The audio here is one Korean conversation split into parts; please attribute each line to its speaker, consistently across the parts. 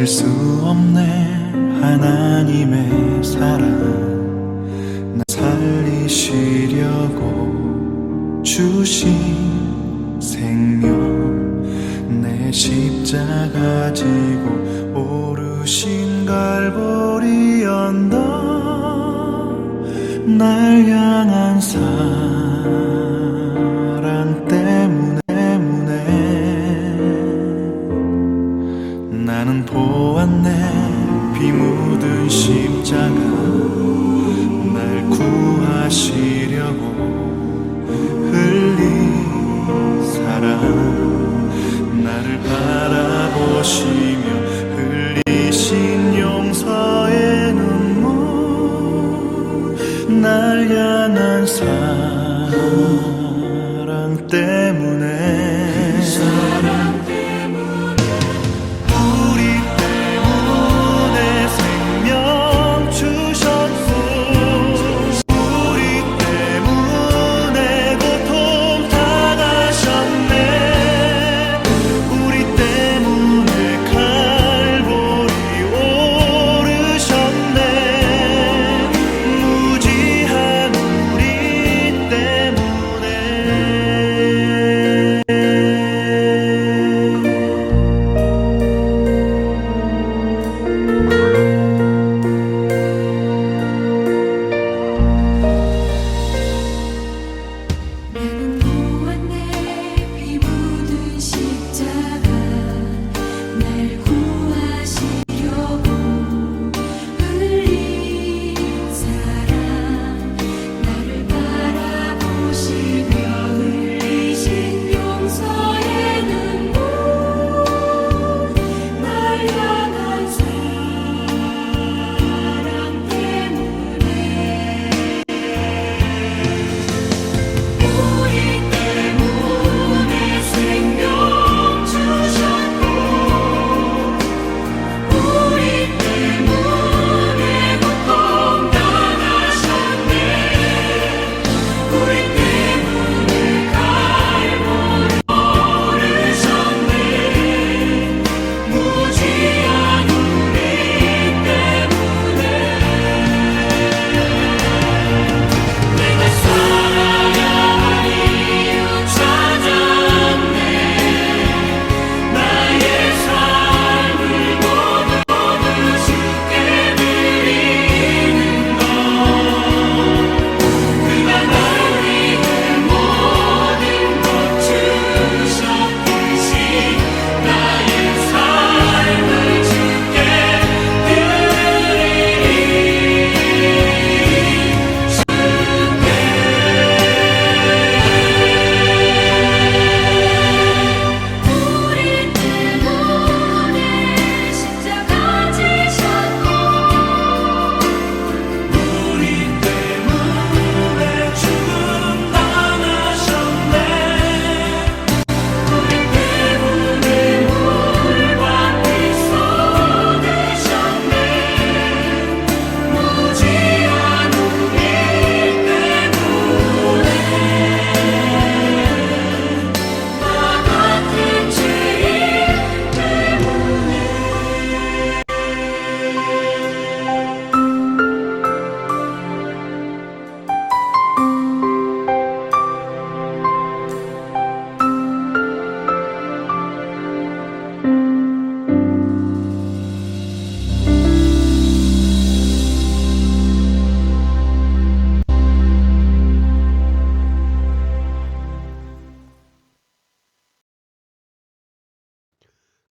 Speaker 1: 잊을 수 없네 하나님의 사랑. 나 살리시려고 주신 생명, 내 십자가 지고 오르신 갈보리 언덕, 날 향한 사랑 때문에 나는 보았네. 피 묻은 십자가, 날 구하시려고 흘린 사랑, 나를 바라보시며 흘리신 용서의 눈물, 날 향한 사랑 때문에.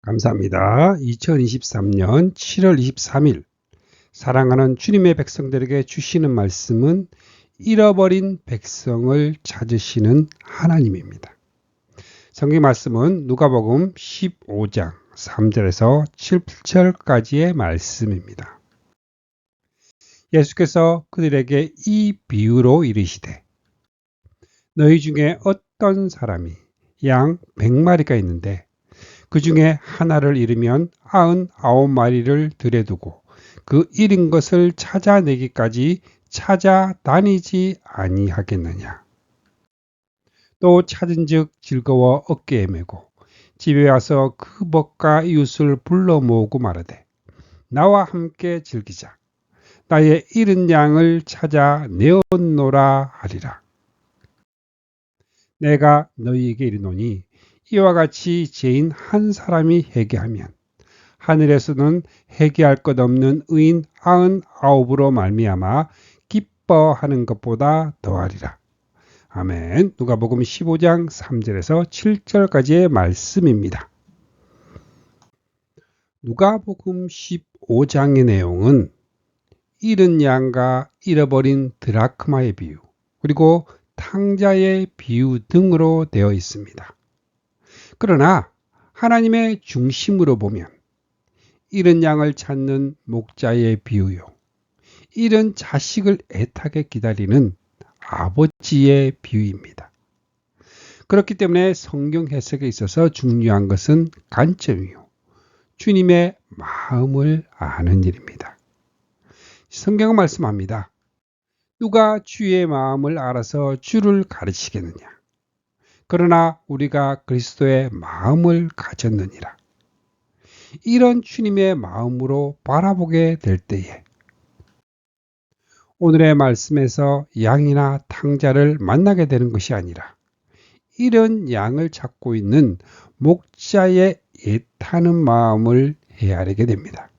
Speaker 2: 감사합니다. 2023년 7월 23일 사랑하는 주님의 백성들에게 주시는 말씀은 잃어버린 백성을 찾으시는 하나님입니다. 성경 말씀은 누가복음 15장 3절에서 7절까지의 말씀입니다. 예수께서 그들에게 이 비유로 이르시되 너희 중에 어떤 사람이 양 100마리가 있는데 그 중에 하나를 잃으면 99마리를 들여 두고 그 잃은 것을 찾아내기까지 찾아다니지 아니하겠느냐. 또 찾은즉 즐거워 어깨에 메고 집에 와서 그 벗과 이웃을 불러 모으고 말하되 나와 함께 즐기자. 나의 잃은 양을 찾아 내었노라 하리라. 내가 너희에게 이르노니 이와 같이 죄인 한 사람이 회개하면 하늘에서는 회개할 것 없는 의인 99으로 말미암아 기뻐하는 것보다 더하리라. 아멘. 누가복음 15장 3절에서 7절까지의 말씀입니다. 누가복음 15장의 내용은 잃은 양과 잃어버린 드라크마의 비유, 그리고 탕자의 비유 등으로 되어 있습니다. 그러나 하나님의 중심으로 보면 잃은 양을 찾는 목자의 비유요, 잃은 자식을 애타게 기다리는 아버지의 비유입니다. 그렇기 때문에 성경 해석에 있어서 중요한 것은 관점이요, 주님의 마음을 아는 일입니다. 성경은 말씀합니다. 누가 주의 마음을 알아서 주를 가르치겠느냐? 그러나 우리가 그리스도의 마음을 가졌느니라. 이런 주님의 마음으로 바라보게 될 때에 오늘의 말씀에서 양이나 탕자를 만나게 되는 것이 아니라 이런 양을 찾고 있는 목자의 애타는 마음을 헤아리게 됩니다.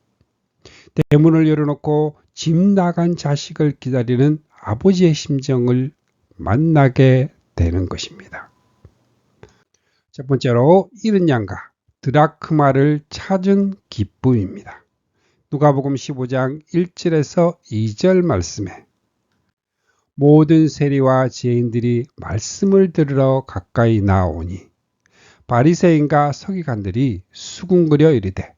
Speaker 2: 대문을 열어놓고 집 나간 자식을 기다리는 아버지의 심정을 만나게 되는 것입니다. 첫 번째로 잃은 양과 드라크마를 찾은 기쁨입니다. 누가복음 15장 1절에서 2절 말씀에 모든 세리와 죄인들이 말씀을 들으러 가까이 나오니 바리새인과 서기관들이 수군거려 이르되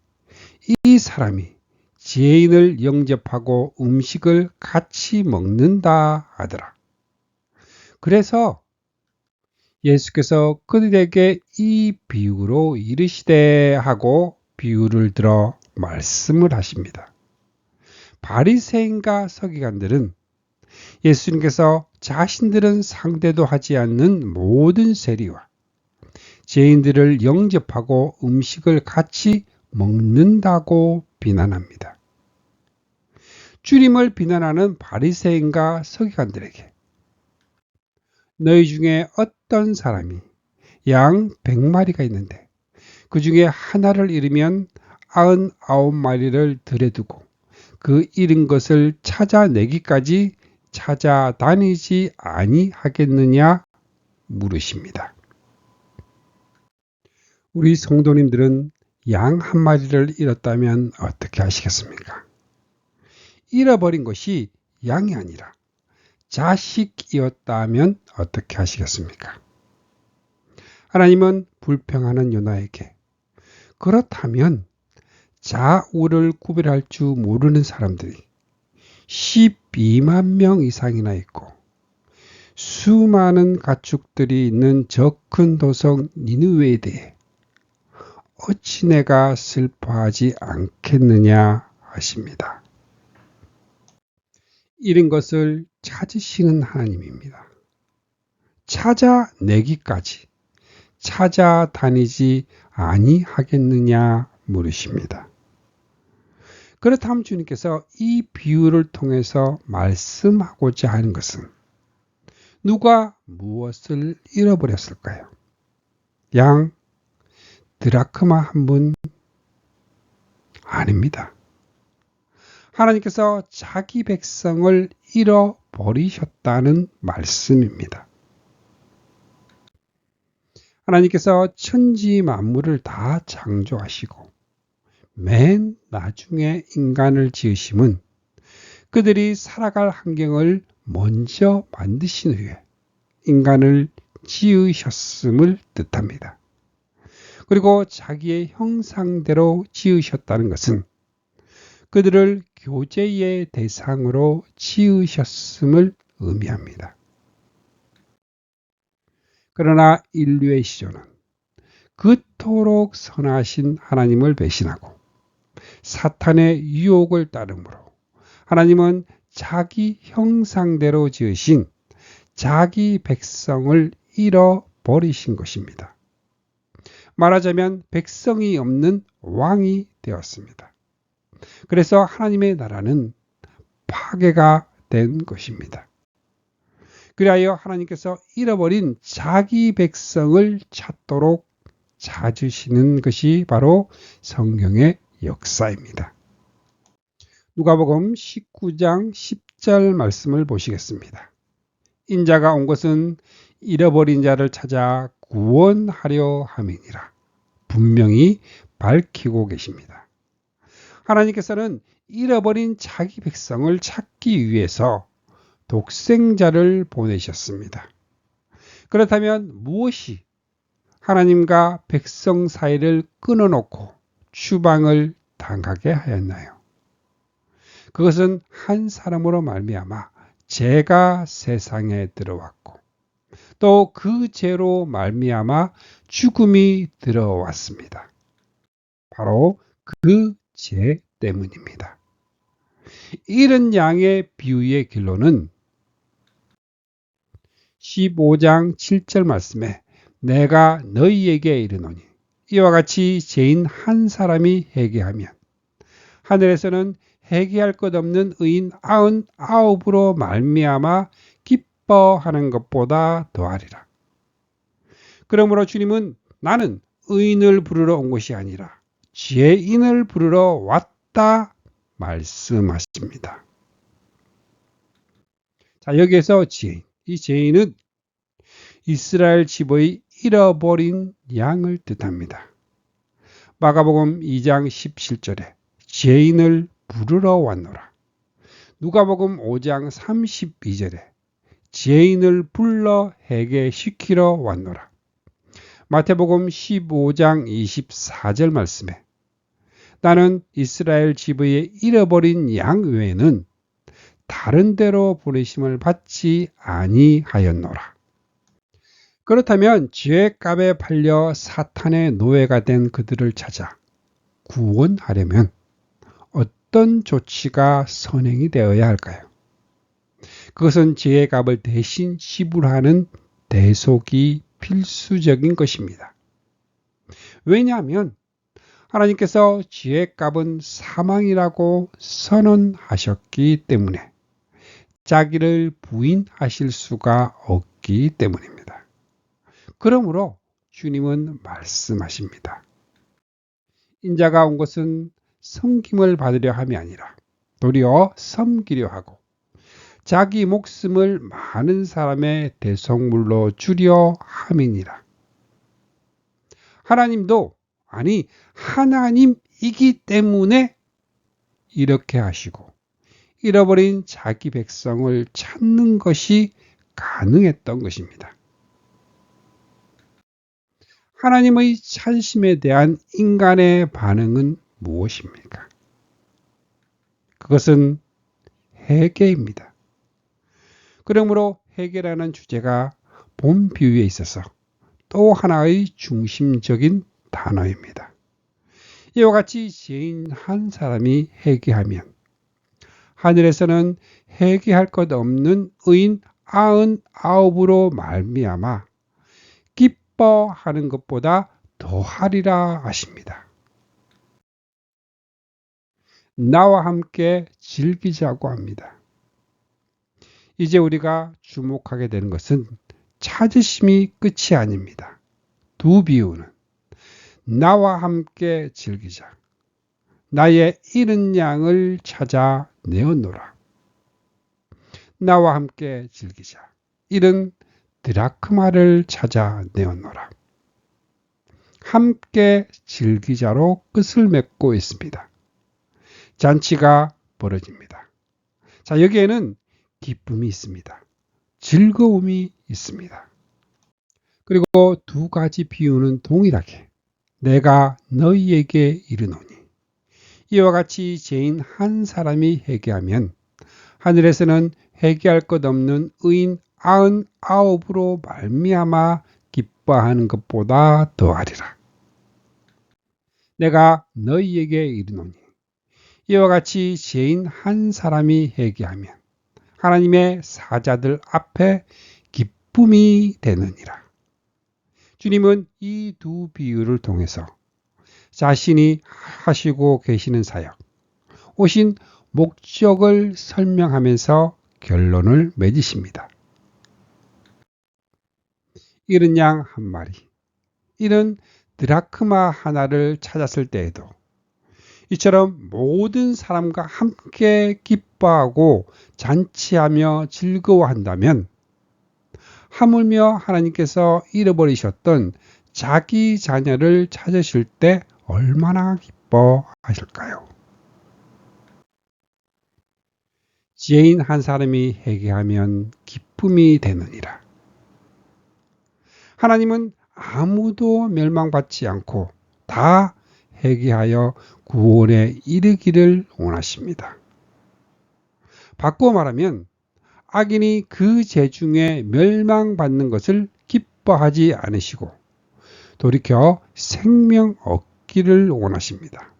Speaker 2: 이 사람이 죄인을 영접하고 음식을 같이 먹는다 하더라. 그래서 예수께서 그들에게 이 비유로 이르시되 하고 비유를 들어 말씀을 하십니다. 바리새인과 서기관들은 예수님께서 자신들은 상대도 하지 않는 모든 세리와 죄인들을 영접하고 음식을 같이 먹는다고 비난합니다. 주님을 비난하는 바리새인과 서기관들에게 너희 중에 어떤 사람이 양 100마리가 있는데 그 중에 하나를 잃으면 99마리를 들여 두고 그 잃은 것을 찾아내기까지 찾아다니지 아니하겠느냐 물으십니다. 우리 성도님들은 양 한 마리를 잃었다면 어떻게 하시겠습니까? 잃어버린 것이 양이 아니라 자식이었다면 어떻게 하시겠습니까? 하나님은 불평하는 요나에게 그렇다면 좌우를 구별할 줄 모르는 사람들이 12만 명 이상이나 있고 수많은 가축들이 있는 저 큰 도성 니느웨에 대해 어찌 내가 슬퍼하지 않겠느냐 하십니다. 잃은 것을 찾으시는 하나님입니다. 찾아내기까지 찾아다니지 아니하겠느냐 물으십니다. 그렇다면 주님께서 이 비유를 통해서 말씀하고자 하는 것은 누가 무엇을 잃어버렸을까요? 양, 드라크마 한 분? 아닙니다. 하나님께서 자기 백성을 잃어버리셨다는 말씀입니다. 하나님께서 천지 만물을 다 창조하시고 맨 나중에 인간을 지으심은 그들이 살아갈 환경을 먼저 만드신 후에 인간을 지으셨음을 뜻합니다. 그리고 자기의 형상대로 지으셨다는 것은 그들을 교제의 대상으로 지으셨음을 의미합니다. 그러나 인류의 시조는 그토록 선하신 하나님을 배신하고 사탄의 유혹을 따르므로 하나님은 자기 형상대로 지으신 자기 백성을 잃어버리신 것입니다. 말하자면 백성이 없는 왕이 되었습니다. 그래서 하나님의 나라는 파괴가 된 것입니다. 그리하여 하나님께서 잃어버린 자기 백성을 찾도록 찾으시는 것이 바로 성경의 역사입니다. 누가복음 19장 10절 말씀을 보시겠습니다. 인자가 온 것은 잃어버린 자를 찾아 구원하려 함이니라. 분명히 밝히고 계십니다. 하나님께서는 잃어버린 자기 백성을 찾기 위해서 독생자를 보내셨습니다. 그렇다면 무엇이 하나님과 백성 사이를 끊어놓고 추방을 당하게 하였나요? 그것은 한 사람으로 말미암아 죄가 세상에 들어왔고 또 그 죄로 말미암아 죽음이 들어왔습니다. 바로 그 죄 때문입니다. 이런 양의 비유의 결론은 15장 7절 말씀에 내가 너희에게 이르노니 이와 같이 죄인 한 사람이 회개하면 하늘에서는 회개할 것 없는 의인 99으로 말미암아 기뻐하는 것보다 더하리라. 그러므로 주님은 나는 의인을 부르러 온 것이 아니라 죄인을 부르러 왔다 말씀하십니다. 자, 여기에서 죄인, 이 죄인은 이스라엘 지부의 잃어버린 양을 뜻합니다. 마가복음 2장 17절에 죄인을 부르러 왔노라. 누가복음 5장 32절에 죄인을 불러 회개시키러 왔노라. 마태복음 15장 24절 말씀에 나는 이스라엘 지부의 잃어버린 양 외에는 다른 데로 보내심을 받지 아니하였노라. 그렇다면 죄값에 팔려 사탄의 노예가 된 그들을 찾아 구원하려면 어떤 조치가 선행이 되어야 할까요? 그것은 죄의 값을 대신 지불하는 대속이 필수적인 것입니다. 왜냐하면 하나님께서 죄의 값은 사망이라고 선언하셨기 때문에 자기를 부인하실 수가 없기 때문입니다. 그러므로 주님은 말씀하십니다. 인자가 온 것은 섬김을 받으려 함이 아니라 도리어 섬기려 하고 자기 목숨을 많은 사람의 대속물로 주려 함이니라. 하나님도 아니 하나님이기 때문에 이렇게 하시고 잃어버린 자기 백성을 찾는 것이 가능했던 것입니다. 하나님의 찾으심에 대한 인간의 반응은 무엇입니까? 그것은 회개입니다. 그러므로 회개라는 주제가 본 비유에 있어서 또 하나의 중심적인 단어입니다. 이와 같이 죄인 한 사람이 회개하면 하늘에서는 회개할 것 없는 의인 99으로 말미암아 기뻐하는 것보다 더하리라 하십니다. 나와 함께 즐기자고 합니다. 이제 우리가 주목하게 되는 것은 찾으심이 끝이 아닙니다. 두 비유는 나와 함께 즐기자. 나의 잃은 양을 찾아 내었노라. 나와 함께 즐기자. 잃은 드라크마를 찾아 내었노라. 함께 즐기자로 끝을 맺고 있습니다. 잔치가 벌어집니다. 자, 여기에는 기쁨이 있습니다. 즐거움이 있습니다. 그리고 두 가지 비유는 동일하게 내가 너희에게 이르노니 이와 같이 죄인 한 사람이 회개하면 하늘에서는 회개할 것 없는 의인 99으로 말미암아 기뻐하는 것보다 더하리라. 내가 너희에게 이르노니 이와 같이 죄인 한 사람이 회개하면 하나님의 사자들 앞에 기쁨이 되느니라. 주님은 이 두 비유를 통해서 자신이 하시고 계시는 사역, 오신 목적을 설명하면서 결론을 맺으십니다. 잃은 양 한 마리, 잃은 드라크마 하나를 찾았을 때에도 이처럼 모든 사람과 함께 기뻐하고 잔치하며 즐거워한다면 하물며 하나님께서 잃어버리셨던 자기 자녀를 찾으실 때 얼마나 기뻐하실까요? 지혜인 한 사람이 회개하면 기쁨이 되느니라. 하나님은 아무도 멸망받지 않고 다 회개하여 구원에 이르기를 원하십니다. 바꾸어 말하면 악인이 그 죄 중에 멸망받는 것을 기뻐하지 않으시고 돌이켜 생명 얻기를 원하십니다.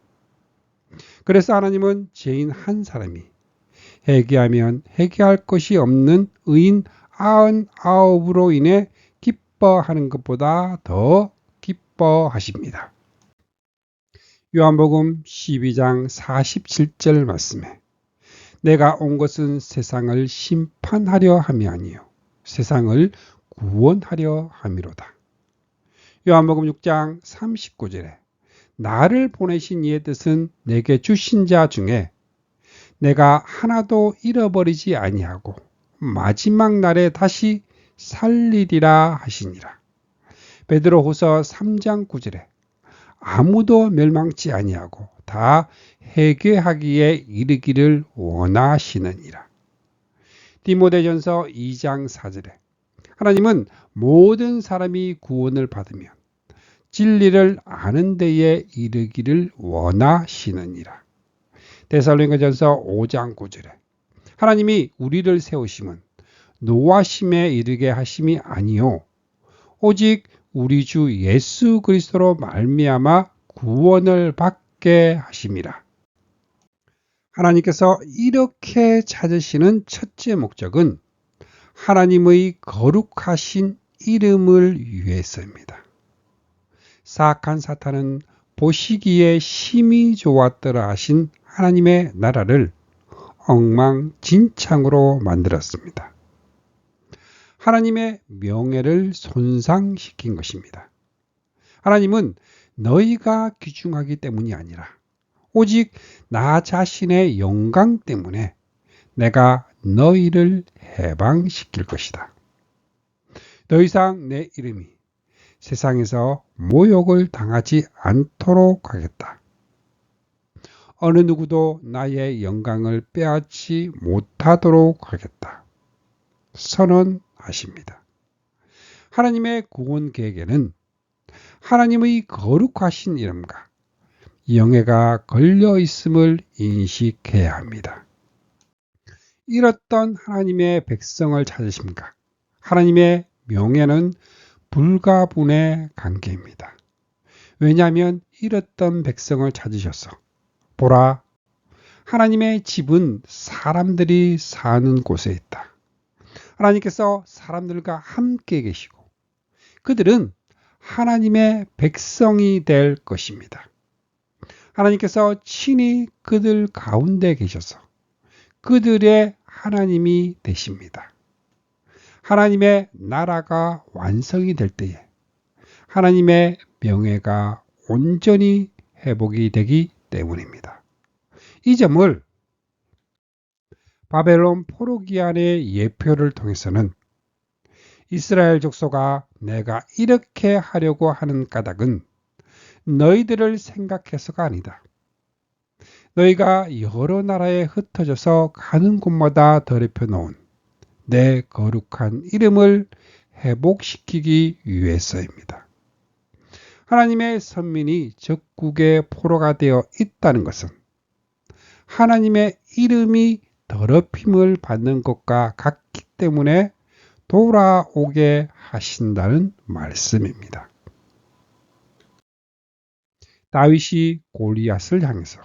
Speaker 2: 그래서 하나님은 죄인 한 사람이 회개하면 회개할 것이 없는 의인 99으로 인해 기뻐하는 것보다 더 기뻐하십니다. 요한복음 12장 47절 말씀에 내가 온 것은 세상을 심판하려 함이 아니요 세상을 구원하려 함이로다. 요한복음 6장 39절에 나를 보내신 이의 뜻은 내게 주신 자 중에 내가 하나도 잃어버리지 아니하고 마지막 날에 다시 살리리라 하시니라. 베드로후서 3장 9절에 아무도 멸망치 아니하고 다 회개하기에 이르기를 원하시느니라. 디모데전서 2장 4절에 하나님은 모든 사람이 구원을 받으면 진리를 아는 데에 이르기를 원하시느니라. 데살로니가전서 5장 9절에 하나님이 우리를 세우심은 노하심에 이르게 하심이 아니요 오직 우리 주 예수 그리스도로 말미암아 구원을 받게 하심이라. 하나님께서 이렇게 찾으시는 첫째 목적은 하나님의 거룩하신 이름을 위해서입니다. 사악한 사탄은 보시기에 심히 좋았더라 하신 하나님의 나라를 엉망진창으로 만들었습니다. 하나님의 명예를 손상시킨 것입니다. 하나님은 너희가 귀중하기 때문이 아니라 오직 나 자신의 영광 때문에 내가 너희를 해방시킬 것이다. 더 이상 내 이름이 세상에서 모욕을 당하지 않도록 하겠다. 어느 누구도 나의 영광을 빼앗지 못하도록 하겠다. 선언하십니다. 하나님의 구원 계획에는 하나님의 거룩하신 이름과 영예가 걸려 있음을 인식해야 합니다. 잃었던 하나님의 백성을 찾으십니까? 하나님의 명예는 불가분의 관계입니다. 왜냐하면 잃었던 백성을 찾으셔서 보라, 하나님의 집은 사람들이 사는 곳에 있다. 하나님께서 사람들과 함께 계시고 그들은 하나님의 백성이 될 것입니다. 하나님께서 친히 그들 가운데 계셔서 그들의 하나님이 되십니다. 하나님의 나라가 완성이 될 때에 하나님의 명예가 온전히 회복이 되기 때문입니다. 이 점을 바벨론 포로기한의 예표를 통해서는 이스라엘 족속아 내가 이렇게 하려고 하는 까닭은 너희들을 생각해서가 아니다. 너희가 여러 나라에 흩어져서 가는 곳마다 더럽혀 놓은 내 거룩한 이름을 회복시키기 위해서입니다. 하나님의 선민이 적국의 포로가 되어 있다는 것은 하나님의 이름이 더럽힘을 받는 것과 같기 때문에 돌아오게 하신다는 말씀입니다. 다윗이 골리앗을 향해서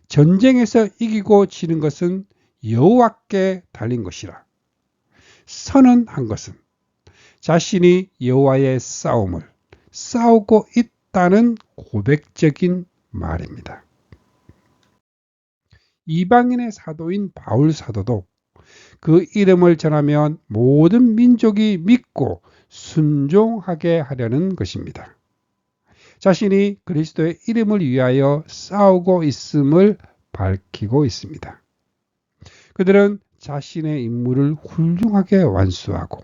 Speaker 2: 전쟁에서 이기고 지는 것은 여호와께 달린 것이라 선언한 것은 자신이 여호와의 싸움을 싸우고 있다는 고백적인 말입니다. 이방인의 사도인 바울 사도도 그 이름을 전하면 모든 민족이 믿고 순종하게 하려는 것입니다. 자신이 그리스도의 이름을 위하여 싸우고 있음을 밝히고 있습니다. 그들은 자신의 임무를 훌륭하게 완수하고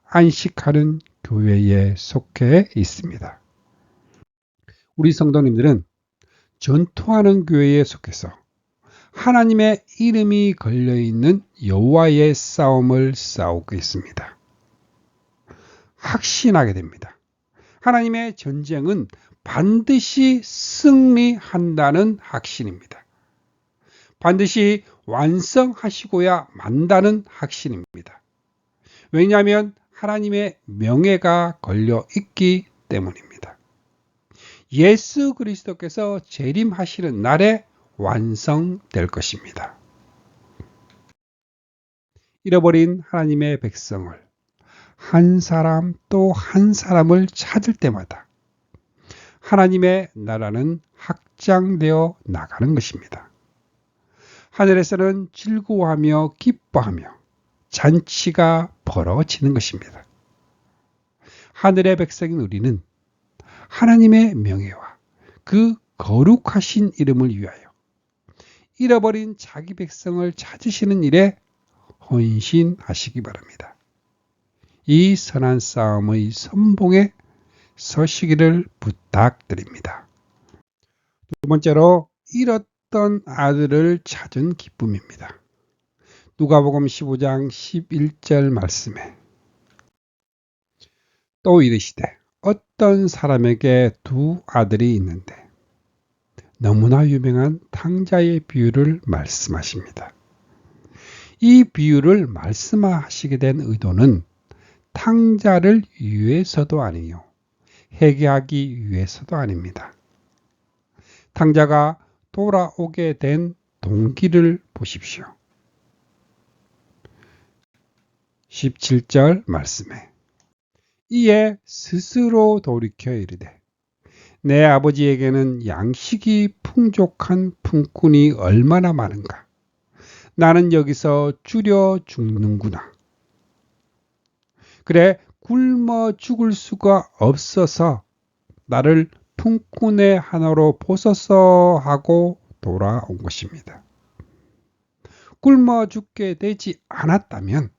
Speaker 2: 안식하는 교회에 속해 있습니다. 우리 성도님들은 전투하는 교회에 속해서 하나님의 이름이 걸려있는 여호와의 싸움을 싸우고 있습니다. 확신하게 됩니다. 하나님의 전쟁은 반드시 승리한다는 확신입니다. 반드시 완성하시고야 만다는 확신입니다. 왜냐하면 하나님의 명예가 걸려 있기 때문입니다. 예수 그리스도께서 재림하시는 날에 완성될 것입니다. 잃어버린 하나님의 백성을 한 사람 또 한 사람을 찾을 때마다 하나님의 나라는 확장되어 나가는 것입니다. 하늘에서는 즐거워하며 기뻐하며 잔치가 벌어지는 것입니다. 하늘의 백성인 우리는 하나님의 명예와 그 거룩하신 이름을 위하여 잃어버린 자기 백성을 찾으시는 일에 헌신하시기 바랍니다. 이 선한 싸움의 선봉에 서시기를 부탁드립니다. 두 번째로 잃었던 아들을 찾은 기쁨입니다. 누가복음 15장 11절 말씀에 또 이르시되 어떤 사람에게 두 아들이 있는데 너무나 유명한 탕자의 비유를 말씀하십니다. 이 비유를 말씀하시게 된 의도는 탕자를 위해서도 아니요 회개하기 위해서도 아닙니다. 탕자가 돌아오게 된 동기를 보십시오. 17절 말씀에 이에 스스로 돌이켜 이르되 내 아버지에게는 양식이 풍족한 품꾼이 얼마나 많은가. 나는 여기서 줄여 죽는구나. 그래 굶어 죽을 수가 없어서 나를 품꾼의 하나로 보소서 하고 돌아온 것입니다. 굶어 죽게 되지 않았다면,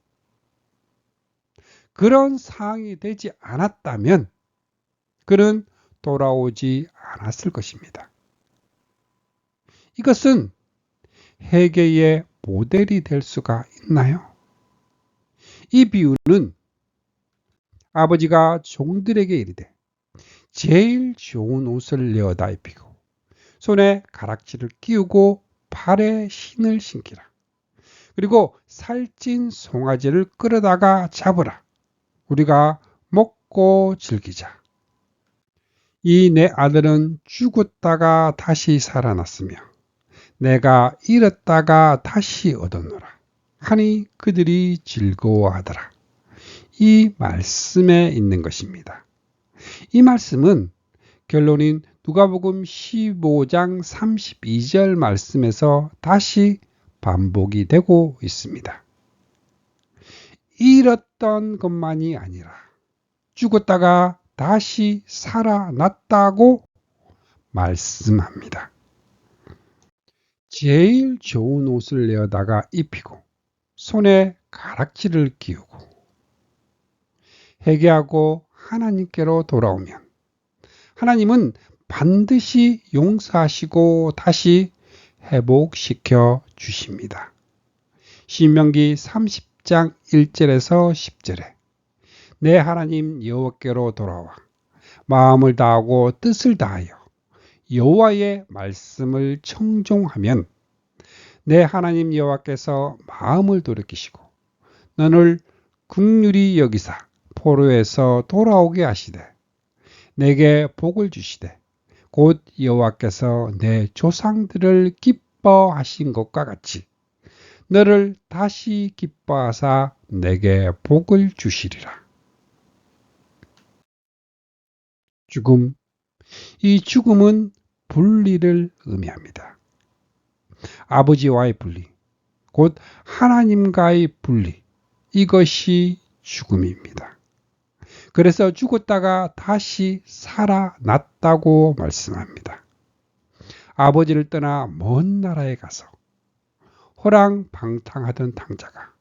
Speaker 2: 그런 상황이 되지 않았다면 그는 돌아오지 않았을 것입니다. 이것은 회개의 모델이 될 수가 있나요? 이 비유는 아버지가 종들에게 이르되 제일 좋은 옷을 내어다 입히고 손에 가락지를 끼우고 발에 신을 신기라. 그리고 살찐 송아지를 끌어다가 잡으라. 우리가 먹고 즐기자. 이 내 아들은 죽었다가 다시 살아났으며 내가 잃었다가 다시 얻었노라 하니 그들이 즐거워하더라. 이 말씀에 있는 것입니다. 이 말씀은 결론인 누가복음 15장 32절 말씀에서 다시 반복이 되고 있습니다. 잃었던 것만이 아니라 죽었다가 다시 살아났다고 말씀합니다. 제일 좋은 옷을 내어다가 입히고 손에 가락지를 끼우고 회개하고 하나님께로 돌아오면 하나님은 반드시 용서하시고 다시 회복시켜 주십니다. 신명기 30장 1절에서 10절에 내 하나님 여호와께로 돌아와 마음을 다하고 뜻을 다하여 여호와의 말씀을 청종하면 내 하나님 여호와께서 마음을 돌이키시고 너를 긍휼히 여기사 포로에서 돌아오게 하시되 내게 복을 주시되 곧 여호와께서 내 조상들을 기뻐하신 것과 같이 너를 다시 기뻐하사 내게 복을 주시리라. 죽음. 이 죽음은 분리를 의미합니다. 아버지와의 분리, 곧 하나님과의 분리, 이것이 죽음입니다. 그래서 죽었다가 다시 살아났다고 말씀합니다. 아버지를 떠나 먼 나라에 가서 호랑방탕하던 탕자가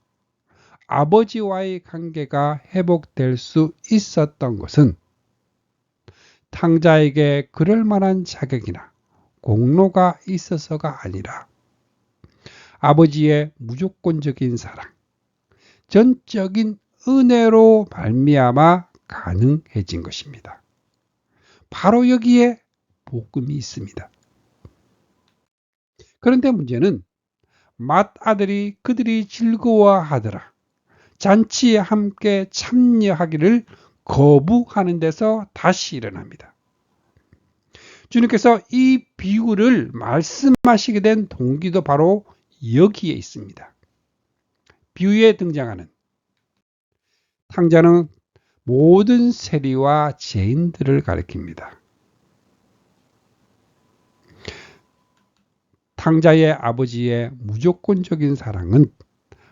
Speaker 2: 아버지와의 관계가 회복될 수 있었던 것은 탕자에게 그럴 만한 자격이나 공로가 있어서가 아니라 아버지의 무조건적인 사랑, 전적인 은혜로 말미암아 가능해진 것입니다. 바로 여기에 복음이 있습니다. 그런데 문제는 맏아들이 그들이 즐거워하더라 잔치에 함께 참여하기를 거부하는 데서 다시 일어납니다. 주님께서 이 비유를 말씀하시게 된 동기도 바로 여기에 있습니다. 비유에 등장하는 탕자는 모든 세리와 죄인들을 가리킵니다. 탕자의 아버지의 무조건적인 사랑은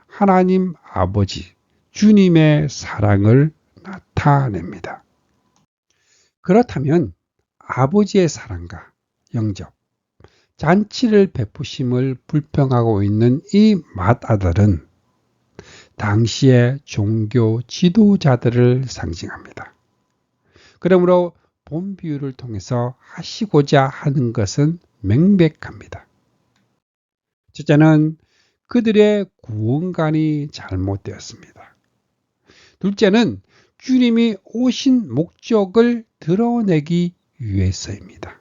Speaker 2: 하나님 아버지, 주님의 사랑을 나타냅니다. 그렇다면 아버지의 사랑과 영접, 잔치를 베푸심을 불평하고 있는 이 맏아들은 당시의 종교 지도자들을 상징합니다. 그러므로 본 비유를 통해서 하시고자 하는 것은 명백합니다. 첫째는 그들의 구원관이 잘못되었습니다. 둘째는 주님이 오신 목적을 드러내기 위해서입니다.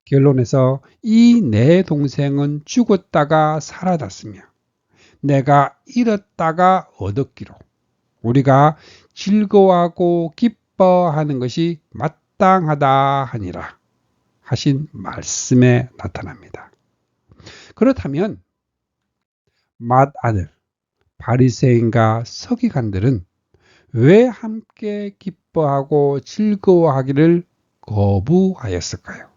Speaker 2: 결론에서 이 내 동생은 죽었다가 살아났으며 내가 잃었다가 얻었기로 우리가 즐거워하고 기뻐하는 것이 마땅하다 하니라 하신 말씀에 나타납니다. 그렇다면 맏아들, 바리새인과 서기관들은 왜 함께 기뻐하고 즐거워하기를 거부하였을까요?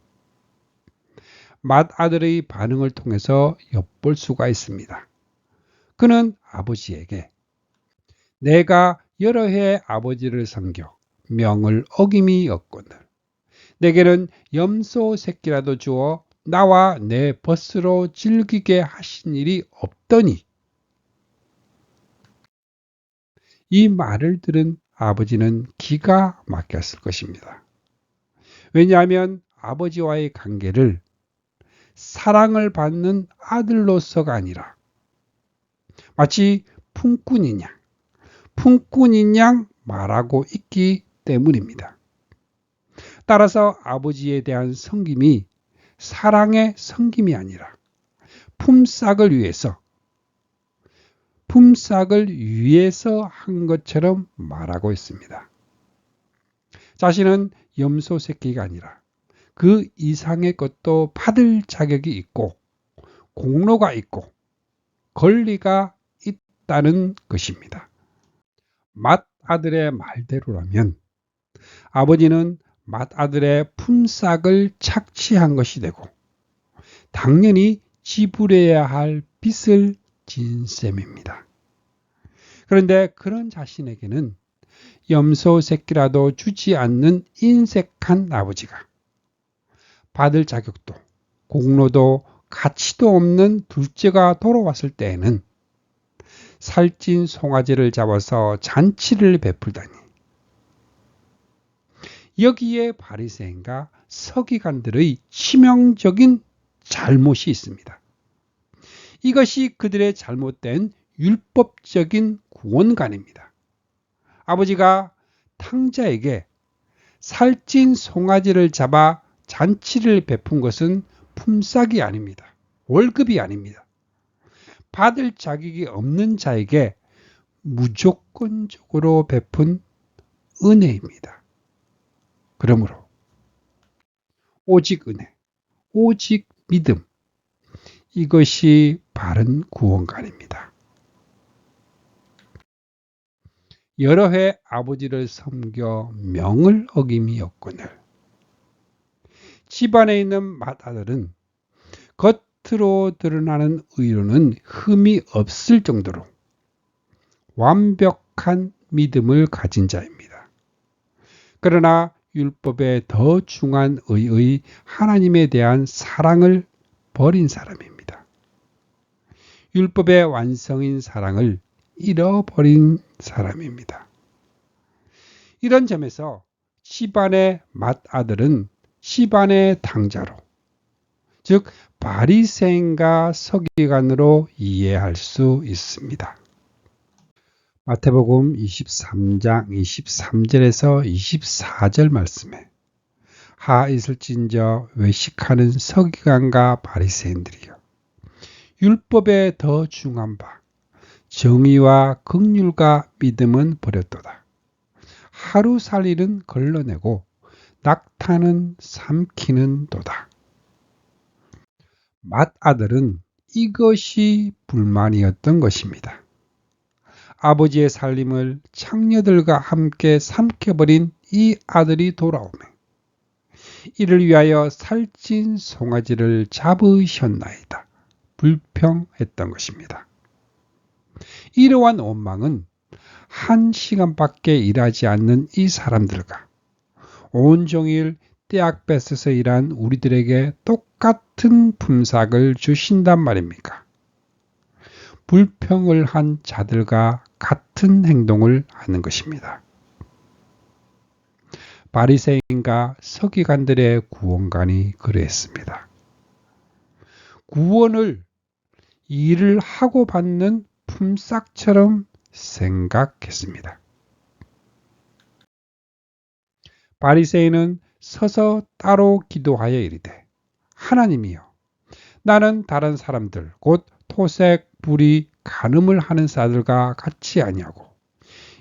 Speaker 2: 맏아들의 반응을 통해서 엿볼 수가 있습니다. 그는 아버지에게 내가 여러 해 아버지를 섬겨 명을 어김이 없거늘 내게는 염소 새끼라도 주어 나와 내 벗으로 즐기게 하신 일이 없더니 이 말을 들은 아버지는 기가 막혔을 것입니다. 왜냐하면 아버지와의 관계를 사랑을 받는 아들로서가 아니라 마치 품꾼인 양 말하고 있기 때문입니다. 따라서 아버지에 대한 섬김이 사랑의 섬김이 아니라 품삯을 위해서 한 것처럼 말하고 있습니다. 자신은 염소 새끼가 아니라 그 이상의 것도 받을 자격이 있고 공로가 있고 권리가 있다는 것입니다. 맏아들의 말대로라면 아버지는 맏아들의 품삯을 착취한 것이 되고 당연히 지불해야 할 빚을 진 셈입니다. 그런데 그런 자신에게는 염소 새끼라도 주지 않는 인색한 아버지가 받을 자격도 공로도 가치도 없는 둘째가 돌아왔을 때에는 살찐 송아지를 잡아서 잔치를 베풀다니 여기에 바리새인과 서기관들의 치명적인 잘못이 있습니다. 이것이 그들의 잘못된 율법적인 구원관입니다. 아버지가 탕자에게 살찐 송아지를 잡아 잔치를 베푼 것은 품삯이 아닙니다. 월급이 아닙니다. 받을 자격이 없는 자에게 무조건적으로 베푼 은혜입니다. 그러므로 오직 은혜, 오직 믿음, 이것이 바른 구원관입니다. 여러 해 아버지를 섬겨 명을 어김이었거늘. 집안에 있는 맏아들은 겉으로 드러나는 의로는 흠이 없을 정도로 완벽한 믿음을 가진 자입니다. 그러나 율법에 더 중한 의의 하나님에 대한 사랑을 버린 사람입니다. 율법의 완성인 사랑을 잃어버린 사람입니다. 이런 점에서 시반의 맏아들은 시반의 당자로, 즉 바리새인과 서기관으로 이해할 수 있습니다. 마태복음 23장 23절에서 24절 말씀에 하 있을진저 외식하는 서기관과 바리새인들이여 율법에 더 중한 바 정의와 긍휼과 믿음은 버렸도다. 하루 살일은 걸러내고 낙타는 삼키는 도다. 맏아들은 이것이 불만이었던 것입니다. 아버지의 살림을 창녀들과 함께 삼켜버린 이 아들이 돌아오매 이를 위하여 살찐 송아지를 잡으셨나이다. 불평했던 것입니다. 이러한 원망은 한 시간밖에 일하지 않는 이 사람들과 온종일 떼약 뺏어서 일한 우리들에게 똑같은 품삯을 주신단 말입니까? 불평을 한 자들과 같은 행동을 하는 것입니다. 바리새인과 서기관들의 구원관이 그랬습니다. 구원을 일을 하고 받는 품삯처럼 생각했습니다. 바리새인은 서서 따로 기도하여 이르되 하나님이여 나는 다른 사람들 곧 토색, 불의, 간음을 하는 자들과 같이 아니하고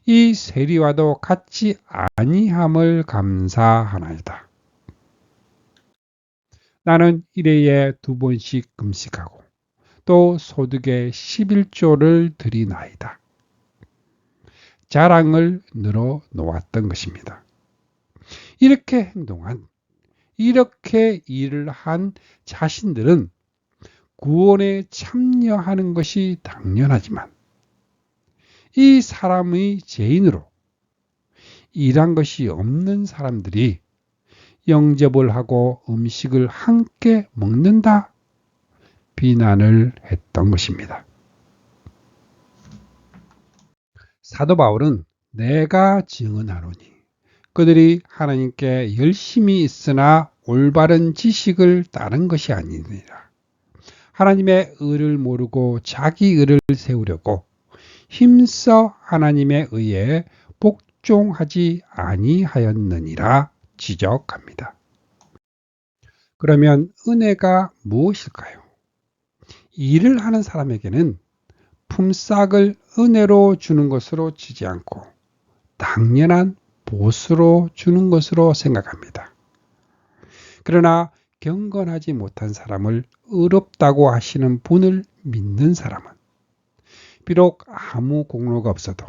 Speaker 2: 이 세리와도 같이 아니함을 감사하나이다. 나는 일해에 2번씩 금식하고 또 소득의 11조를 드리나이다. 자랑을 늘어 놓았던 것입니다. 이렇게 행동한, 이렇게 일을 한 자신들은 구원에 참여하는 것이 당연하지만 이 사람의 죄인으로 일한 것이 없는 사람들이 영접을 하고 음식을 함께 먹는다 비난을 했던 것입니다. 사도 바울은 내가 증언하노니 그들이 하나님께 열심히 있으나 올바른 지식을 따른 것이 아니니라. 하나님의 의를 모르고 자기 의를 세우려고 힘써 하나님의 의에 복종하지 아니하였느니라 지적합니다. 그러면 은혜가 무엇일까요? 일을 하는 사람에게는 품삯을 은혜로 주는 것으로 치지 않고 당연한 보수로 주는 것으로 생각합니다. 그러나 경건하지 못한 사람을 의롭다고 하시는 분을 믿는 사람은 비록 아무 공로가 없어도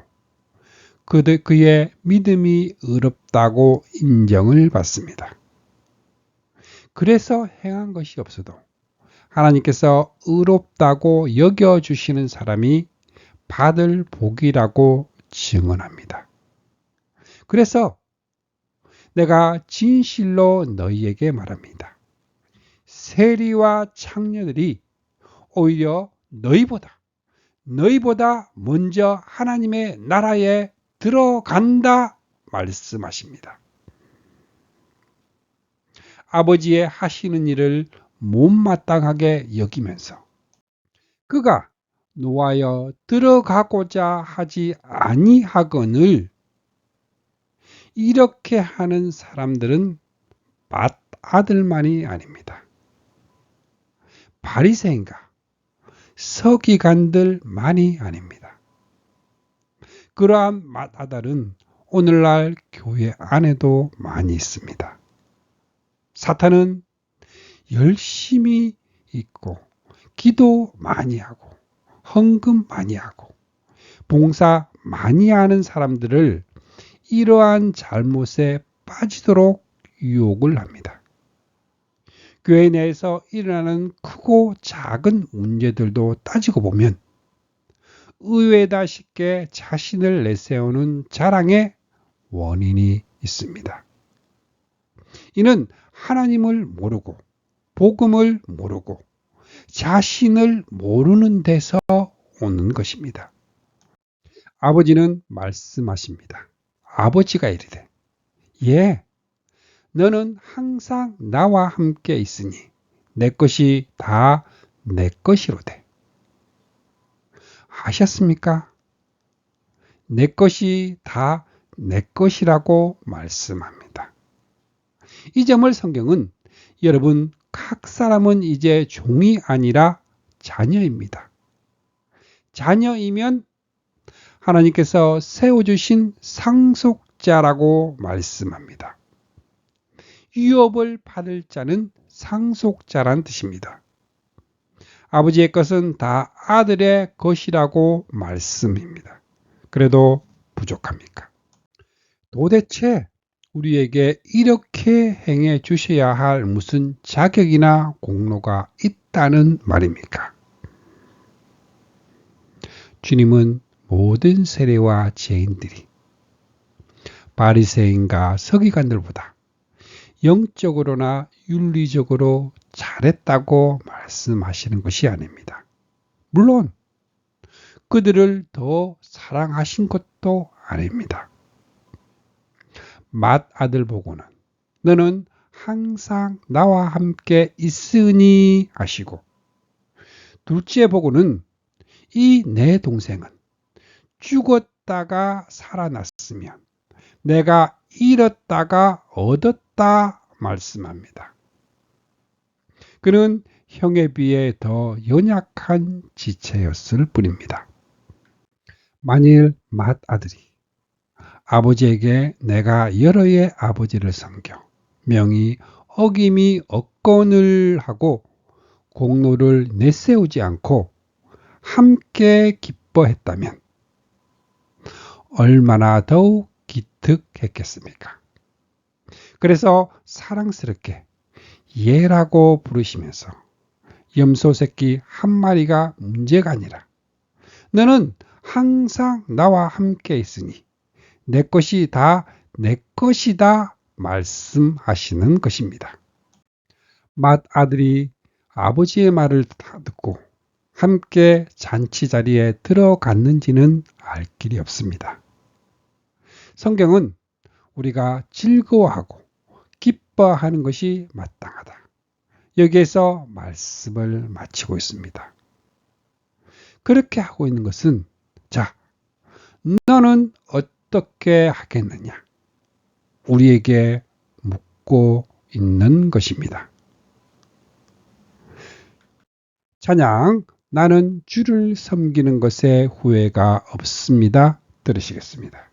Speaker 2: 그의 믿음이 의롭다고 인정을 받습니다. 그래서 행한 것이 없어도 하나님께서 의롭다고 여겨주시는 사람이 받을 복이라고 증언합니다. 그래서 내가 진실로 너희에게 말합니다. 세리와 창녀들이 오히려 너희보다 먼저 하나님의 나라에 들어간다 말씀하십니다. 아버지의 하시는 일을 못마땅하게 여기면서 그가 노하여 들어가고자 하지 아니하거늘 이렇게 하는 사람들은 맏아들만이 아닙니다. 바리새인과 서기관들만이 아닙니다. 그러한 맏아들은 오늘날 교회 안에도 많이 있습니다. 사탄은 열심히 있고 기도 많이 하고 헌금 많이 하고 봉사 많이 아는 사람들을 이러한 잘못에 빠지도록 유혹을 합니다. 교회 내에서 일어나는 크고 작은 문제들도 따지고 보면 의외다 싶게 자신을 내세우는 자랑의 원인이 있습니다. 이는 하나님을 모르고 복음을 모르고 자신을 모르는 데서 오는 것입니다. 아버지는 말씀하십니다. 아버지가 이르되 예, 너는 항상 나와 함께 있으니 내 것이 다 내 것이로되. 아셨습니까? 내 것이 다 내 것이라고 말씀합니다. 이 점을 성경은 여러분 각 사람은 이제 종이 아니라 자녀입니다. 자녀이면 하나님께서 세워주신 상속자라고 말씀합니다. 유업을 받을 자는 상속자란 뜻입니다. 아버지의 것은 다 아들의 것이라고 말씀입니다. 그래도 부족합니까? 도대체 우리에게 이렇게 행해 주셔야 할 무슨 자격이나 공로가 있다는 말입니까? 주님은 모든 세례와 죄인들이 바리새인과 서기관들보다 영적으로나 윤리적으로 잘했다고 말씀하시는 것이 아닙니다. 물론 그들을 더 사랑하신 것도 아닙니다. 맏아들 보고는 너는 항상 나와 함께 있으니 하시고, 둘째 보고는 이 내 동생은 죽었다가 살아났으면 내가 잃었다가 얻었다 말씀합니다. 그는 형에 비해 더 연약한 지체였을 뿐입니다. 만일 맏아들이 아버지에게 내가 여러의 아버지를 섬겨 명이 어김이 없거늘 하고 공로를 내세우지 않고 함께 기뻐했다면 얼마나 더욱 기특했겠습니까? 그래서 사랑스럽게 얘라고 부르시면서 염소 새끼 한 마리가 문제가 아니라 너는 항상 나와 함께 있으니 내 것이 다 내 것이다 말씀하시는 것입니다. 맏아들이 아버지의 말을 듣고 함께 잔치 자리에 들어갔는지는 알 길이 없습니다. 성경은 우리가 즐거워하고 기뻐하는 것이 마땅하다. 여기에서 말씀을 마치고 있습니다. 그렇게 하고 있는 것은 자, 너는 어떻게 하겠느냐? 우리에게 묻고 있는 것입니다. 찬양, 나는 주를 섬기는 것에 후회가 없습니다. 들으시겠습니다.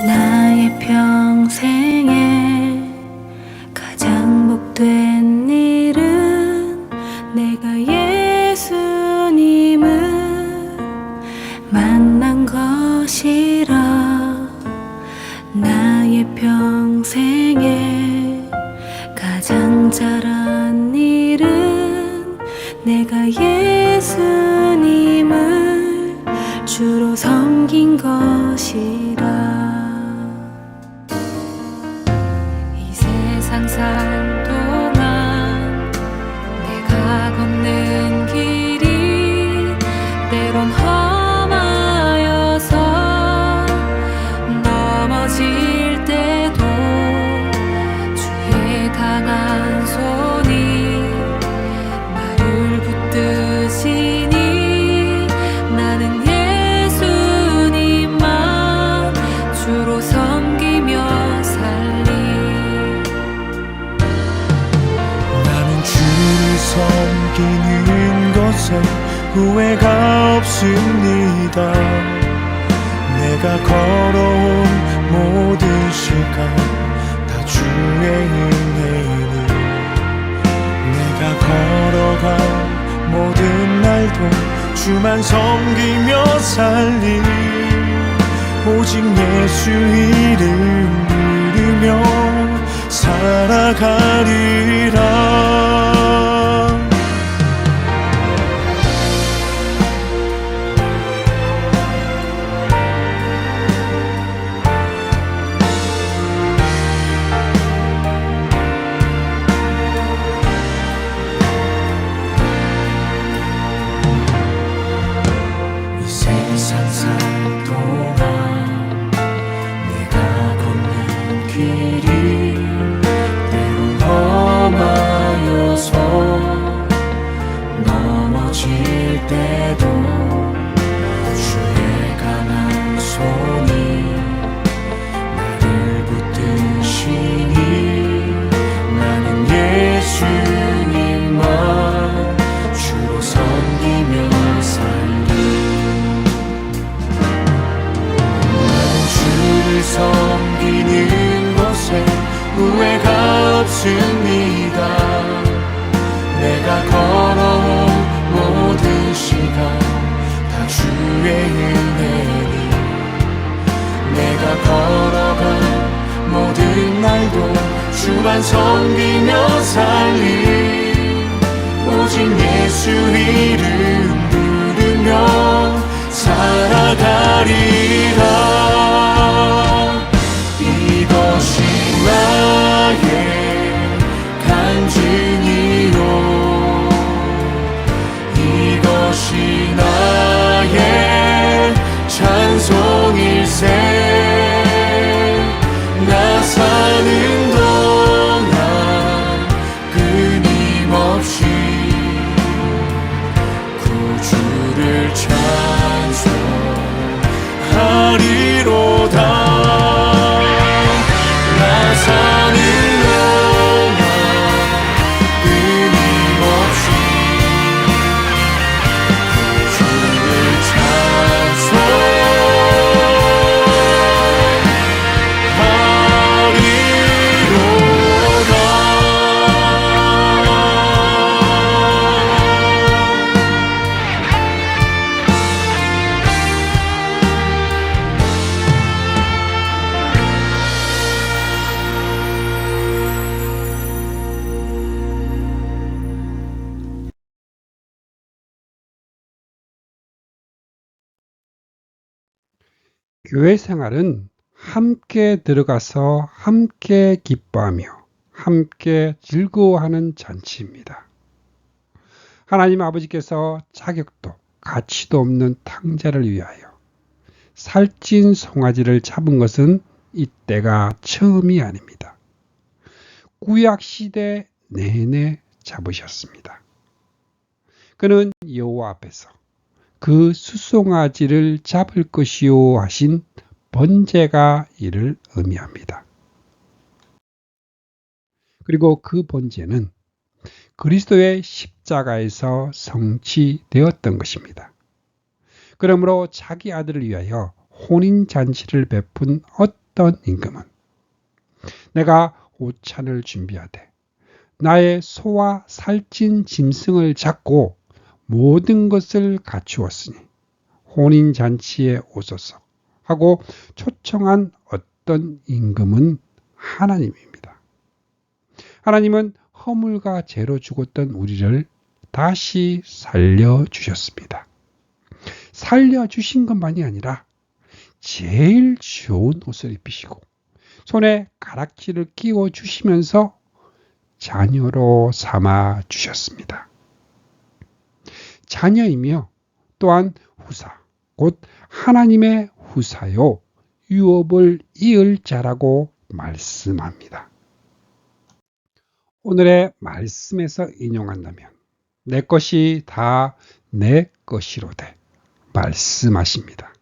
Speaker 3: 나의 평생에 가장 복된 일은 내가 예수님을 만난 것이라. 나의 평생에 가장 잘한 일은 내가 예수님을 주로 섬긴 것이라. 세상 살 동안 내가 걷는 길이 때론 험하여서 넘어질 때도 주의 강한 손이 나를 붙드시니 나는 예수님만 주로 섬기며 살리.
Speaker 1: 좋습니다. 내가 걸어온 모든 시간 다 주의 은혜이니 내가 걸어간 모든 날도 주만 섬기며 살리 오직 예수 이름 부르며 살아가리라. 이 세상 살 동안 내가 걷는 길이 때론 험하여서 넘어질 때도 주의 강한 손이 나를 붙드시니 나는 예수님만 주로 섬기며 살리 주를 섬기는 것에 후회가 없습니다. 내가 걸어온 모든 시간 다 주의 은혜니 내가 걸어간 모든 날도 주만 섬기며 살리 오직 예수 이름 부르며 살아가리라. 이것이 나의 간증이요 이것이 나의 찬송일세 나 사는 동안 끊임없이 구주를 찬송하리로다. 나 사는 동안 끊임없이 주를
Speaker 2: 교회 생활은 함께 들어가서 함께 기뻐하며 함께 즐거워하는 잔치입니다. 하나님 아버지께서 자격도 가치도 없는 탕자를 위하여 살찐 송아지를 잡은 것은 이때가 처음이 아닙니다. 구약시대 내내 잡으셨습니다. 그는 여호와 앞에서 그 수송아지를 잡을 것이요 하신 번제가 이를 의미합니다. 그리고 그 번제는 그리스도의 십자가에서 성취되었던 것입니다. 그러므로 자기 아들을 위하여 혼인잔치를 베푼 어떤 임금은 내가 오찬을 준비하되 나의 소와 살찐 짐승을 잡고 모든 것을 갖추었으니 혼인잔치에 오소서 하고 초청한 어떤 임금은 하나님입니다. 하나님은 허물과 죄로 죽었던 우리를 다시 살려주셨습니다. 살려주신 것만이 아니라 제일 좋은 옷을 입히시고 손에 가락지를 끼워주시면서 자녀로 삼아 주셨습니다. 자녀이며 또한 후사, 곧 하나님의 후사요 유업을 이을 자라고 말씀합니다. 오늘의 말씀에서 인용한다면 내 것이 다 내 것이로되 말씀하십니다.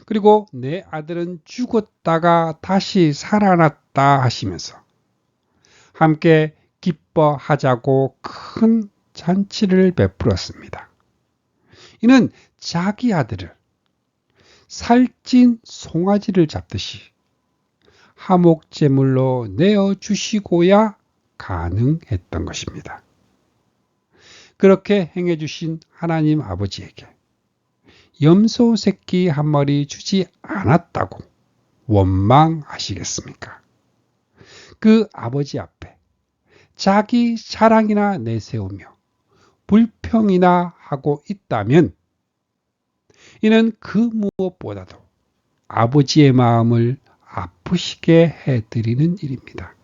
Speaker 2: 그리고 내 아들은 죽었다가 다시 살아났다 하시면서 함께 기뻐하자고 큰 잔치를 베풀었습니다. 이는 자기 아들을 살찐 송아지를 잡듯이 화목제물로 내어주시고야 가능했던 것입니다. 그렇게 행해주신 하나님 아버지에게 염소 새끼 한 마리 주지 않았다고 원망하시겠습니까? 그 아버지 앞에 자기 자랑이나 내세우며 불평이나 하고 있다면 이는 그 무엇보다도 아버지의 마음을 아프시게 해드리는 일입니다.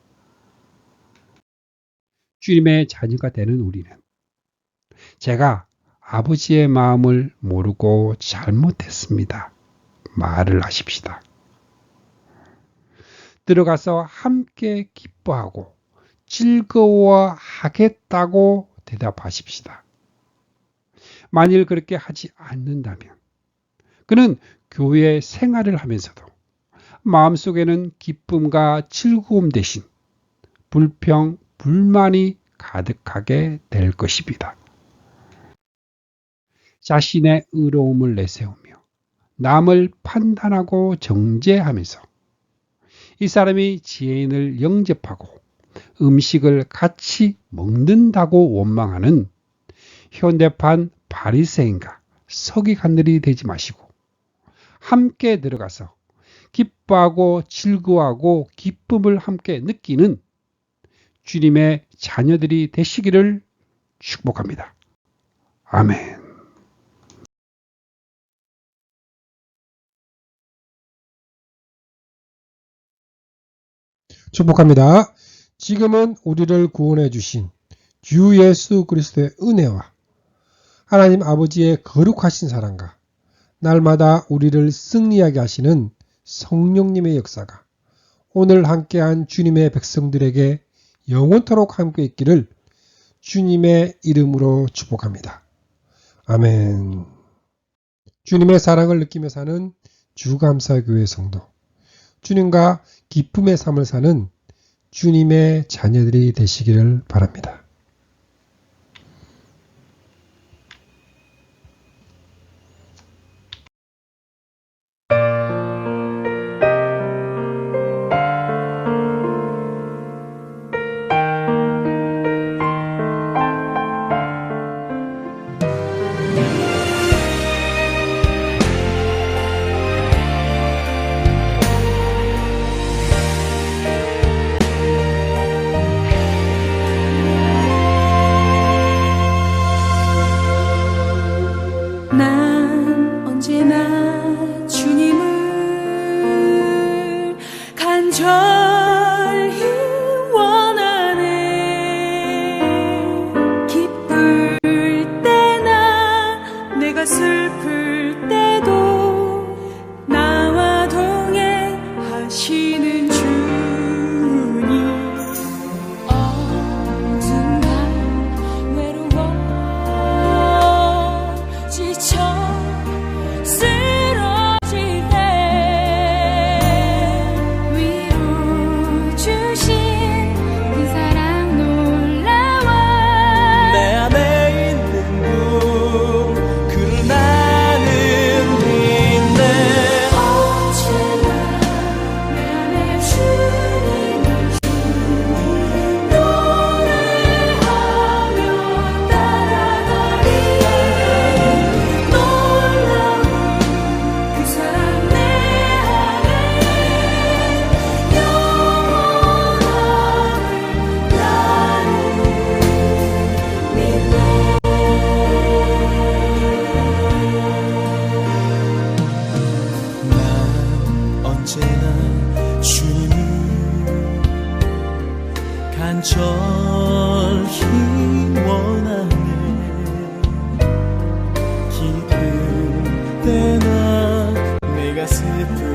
Speaker 2: 주님의 자녀가 되는 우리는 제가 아버지의 마음을 모르고 잘못했습니다. 말을 하십시다. 들어가서 함께 기뻐하고 즐거워하겠다고 대답하십시다. 만일 그렇게 하지 않는다면 그는 교회 생활을 하면서도 마음속에는 기쁨과 즐거움 대신 불평, 불만이 가득하게 될 것입니다. 자신의 의로움을 내세우며 남을 판단하고 정죄하면서 이 사람이 지혜인을 영접하고 음식을 같이 먹는다고 원망하는 현대판 바리새인과 서기관들이 되지 마시고 함께 들어가서 기뻐하고 즐거워하고 기쁨을 함께 느끼는 주님의 자녀들이 되시기를 축복합니다. 아멘.
Speaker 4: 축복합니다. 지금은 우리를 구원해 주신 주 예수 그리스도의 은혜와 하나님 아버지의 거룩하신 사랑과 날마다 우리를 승리하게 하시는 성령님의 역사가 오늘 함께한 주님의 백성들에게 영원토록 함께 있기를 주님의 이름으로 축복합니다. 아멘. 주님의 사랑을 느끼며 사는 주감사교회 성도, 주님과 기쁨의 삶을 사는 주님의 자녀들이 되시기를 바랍니다.
Speaker 3: 난 언제나 주님을 간절히 원하네. 기쁠 때나 내가 슬플 때도 나와 동행하시는 주님. 어둠과 외로워 지쳐 쓰러질 때 위로 주신 그 사랑 놀라워.
Speaker 1: 내 안에 있는 그 나는 빛내.
Speaker 3: 언제나 내 안에 주님을 노래하며 따라가리. 놀라운 그 사랑 내 안에 영원함을 나는 믿네.
Speaker 1: 난 언제나 주님을 간절히 원하네. 기쁠 때나 내가 슬플